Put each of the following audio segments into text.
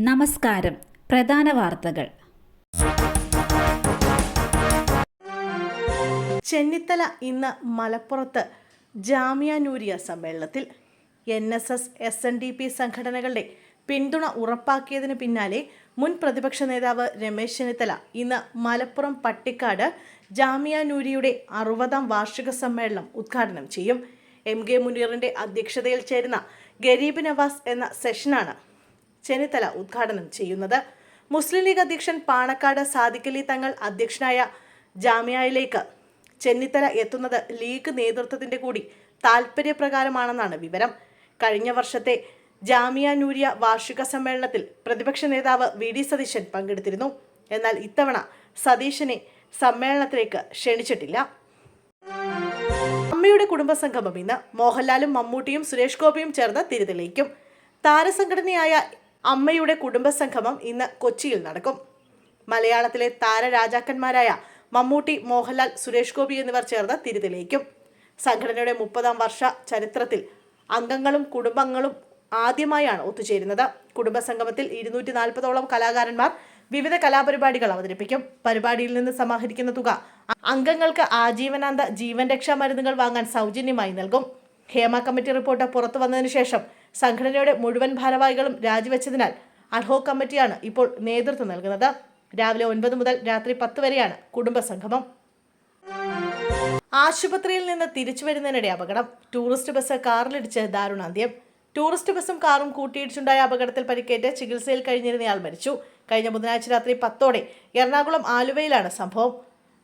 നമസ്കാരം. പ്രധാന വാർത്തകൾ. ചെന്നിത്തല ഇന്ന് മലപ്പുറത്ത് ജാമിയ നൂരിയ സമ്മേളനത്തിൽ. NSS, SNDP സംഘടനകളുടെ പിന്തുണ ഉറപ്പാക്കിയതിന് പിന്നാലെ മുൻ പ്രതിപക്ഷ നേതാവ് രമേശ് ചെന്നിത്തല ഇന്ന് മലപ്പുറം പട്ടിക്കാട് ജാമിയ നൂരിയയുടെ 60ാം വാർഷിക സമ്മേളനം ഉദ്ഘാടനം ചെയ്യും. MK മുനീറിന്റെ അധ്യക്ഷതയിൽ ചേരുന്ന ഗരീബ് നവാസ് എന്ന സെഷനാണ് ചെന്നിത്തല ഉദ്ഘാടനം ചെയ്യുന്നത്. മുസ്ലിം ലീഗ് അധ്യക്ഷൻ പാണക്കാട് സാദിഖലി തങ്ങൾ അധ്യക്ഷനായ ജാമിയയിലേക്ക് ചെന്നിത്തല എത്തുന്നത് ലീഗ് നേതൃത്വത്തിന്റെ കൂടി താൽപര്യപ്രകാരമാണെന്നാണ് വിവരം. കഴിഞ്ഞ വർഷത്തെ ജാമിയ നൂരിയ വാർഷിക സമ്മേളനത്തിൽ പ്രതിപക്ഷ നേതാവ് VD സതീശൻ പങ്കെടുത്തിരുന്നു. എന്നാൽ ഇത്തവണ സതീശനെ സമ്മേളനത്തിലേക്ക് ക്ഷണിച്ചിട്ടില്ല. അമ്മയുടെ കുടുംബസംഗമം ഇന്ന്. മോഹൻലാലും മമ്മൂട്ടിയും സുരേഷ് ഗോപിയും ചേർന്ന് തിരിതെളിയിക്കും. താരസംഘടനയായ അമ്മയുടെ കുടുംബസംഗമം ഇന്ന് കൊച്ചിയിൽ നടക്കും. മലയാളത്തിലെ താരരാജാക്കന്മാരായ മമ്മൂട്ടി, മോഹൻലാൽ, സുരേഷ് ഗോപി എന്നിവർ ചേർന്ന് തിരിതെളിയിക്കും. സംഘടനയുടെ 30ാം വർഷ ചരിത്രത്തിൽ അംഗങ്ങളും കുടുംബങ്ങളും ആദ്യമായാണ് ഒത്തുചേരുന്നത്. കുടുംബസംഗമത്തിൽ 240ഓളം കലാകാരന്മാർ വിവിധ കലാപരിപാടികൾ അവതരിപ്പിക്കും. പരിപാടിയിൽ നിന്ന് സമാഹരിക്കുന്ന തുക അംഗങ്ങൾക്ക് ആജീവനാന്ത ജീവൻ രക്ഷാ മരുന്നുകൾ വാങ്ങാൻ സൗജന്യമായി നൽകും. ഹേമ കമ്മിറ്റി റിപ്പോർട്ട് പുറത്തു വന്നതിന് ശേഷം സംഘടനയുടെ മുഴുവൻ ഭാരവാഹികളും രാജിവെച്ചതിനാൽ അഡ്ഹോക് കമ്മിറ്റിയാണ് ഇപ്പോൾ നേതൃത്വം നൽകുന്നത്. രാവിലെ 9 മുതൽ രാത്രി 10 വരെയാണ് കുടുംബസംഗമം. ആശുപത്രിയിൽ നിന്ന് തിരിച്ചു വരുന്നതിനിടെ അപകടം. ടൂറിസ്റ്റ് ബസ് കാറിലിടിച്ച് ദാരുണാന്ത്യം. ടൂറിസ്റ്റ് ബസും കാറും കൂട്ടിയിടിച്ചുണ്ടായ അപകടത്തിൽ പരിക്കേറ്റ് ചികിത്സയിൽ കഴിഞ്ഞിരുന്നയാൾ മരിച്ചു. കഴിഞ്ഞ ബുധനാഴ്ച രാത്രി 10ഓടെ എറണാകുളം ആലുവയിലാണ് സംഭവം.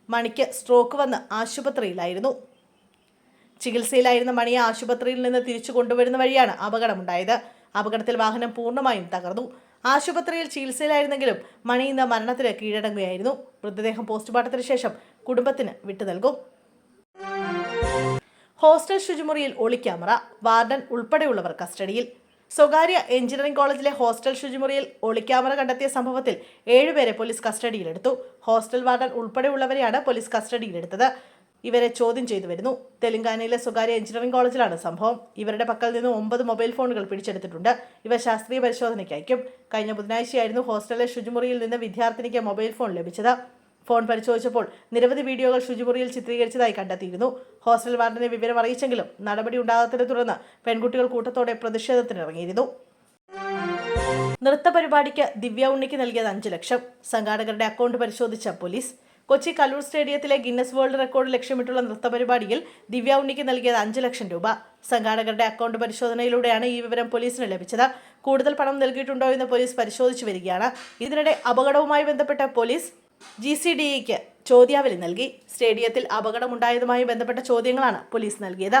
മണിക്ക് സ്ട്രോക്ക് വന്ന് ആശുപത്രിയിലായിരുന്നു. ചികിത്സയിലായിരുന്ന മണിയെ ആശുപത്രിയിൽ നിന്ന് തിരിച്ചു കൊണ്ടുവരുന്ന വഴിയാണ് അപകടമുണ്ടായത്. അപകടത്തിൽ വാഹനം പൂർണ്ണമായും തകർന്നു. ആശുപത്രിയിൽ ചികിത്സയിലായിരുന്നെങ്കിലും മണി ഇന്ന് മരണത്തിന് കീഴടങ്ങുകയായിരുന്നു. മൃതദേഹം പോസ്റ്റ്മോർട്ടത്തിന് ശേഷം കുടുംബത്തിന് വിട്ടുനൽകും. ഹോസ്റ്റൽ ശുചിമുറിയിൽ ഒളിക്യാമറ. വാർഡൻ ഉൾപ്പെടെയുള്ളവർ കസ്റ്റഡിയിൽ. സ്വകാര്യ എഞ്ചിനീയറിംഗ് കോളേജിലെ ഹോസ്റ്റൽ ശുചിമുറിയിൽ ഒളിക്യാമറ കണ്ടെത്തിയ സംഭവത്തിൽ 7 പേരെ പോലീസ് കസ്റ്റഡിയിലെടുത്തു. ഹോസ്റ്റൽ വാർഡൻ ഉൾപ്പെടെയുള്ളവരെയാണ് പോലീസ് കസ്റ്റഡിയിലെടുത്തത്. ഇവരെ ചോദ്യം ചെയ്തു വരുന്നു. തെലങ്കാനയിലെ സ്വകാര്യ എഞ്ചിനീയറിംഗ് കോളേജിലാണ് സംഭവം. ഇവരുടെ പക്കൽ നിന്ന് 9 മൊബൈൽ ഫോണുകൾ പിടിച്ചെടുത്തിട്ടുണ്ട്. ഇവ ശാസ്ത്രീയ പരിശോധനയ്ക്ക് അയക്കും. കഴിഞ്ഞ ബുധനാഴ്ചയായിരുന്നു ഹോസ്റ്റലിലെ ശുചിമുറിയിൽ നിന്ന് വിദ്യാർത്ഥിനിക്ക് മൊബൈൽ ഫോൺ ലഭിച്ചത്. ഫോൺ പരിശോധിച്ചപ്പോൾ നിരവധി വീഡിയോകൾ ശുചിമുറിയിൽ ചിത്രീകരിച്ചതായി കണ്ടെത്തിയിരുന്നു. ഹോസ്റ്റൽ വാർഡനെ വിവരം അറിയിച്ചെങ്കിലും നടപടി ഉണ്ടാകാത്തതിനെ തുടർന്ന് പെൺകുട്ടികൾ കൂട്ടത്തോടെ പ്രതിഷേധത്തിനിറങ്ങിയിരുന്നു. നൃത്ത പരിപാടിക്ക് ദിവ്യ ഉണ്ണിക്ക് നൽകിയത് 5 ലക്ഷം. സംഘാടകരുടെ അക്കൗണ്ട് പരിശോധിച്ച പോലീസ്. കൊച്ചി കലൂർ സ്റ്റേഡിയത്തിലെ ഗിന്നസ് വേൾഡ് റെക്കോർഡ് ലക്ഷ്യമിട്ടുള്ള നൃത്ത പരിപാടിയിൽ ദിവ്യ ഉണ്ണിക്ക് നൽകിയത് 5 ലക്ഷം രൂപ. സംഘാടകരുടെ അക്കൗണ്ട് പരിശോധനയിലൂടെയാണ് ഈ വിവരം പോലീസിന് ലഭിച്ചത്. കൂടുതൽ പണം നൽകിയിട്ടുണ്ടോ എന്ന് പോലീസ് പരിശോധിച്ചു വരികയാണ്. ഇതിനിടെ അപകടവുമായി ബന്ധപ്പെട്ട പോലീസ് GCDEക്ക് ചോദ്യാവലി നൽകി. സ്റ്റേഡിയത്തിൽ അപകടമുണ്ടായതുമായി ബന്ധപ്പെട്ട ചോദ്യങ്ങളാണ് പോലീസ് നൽകിയത്.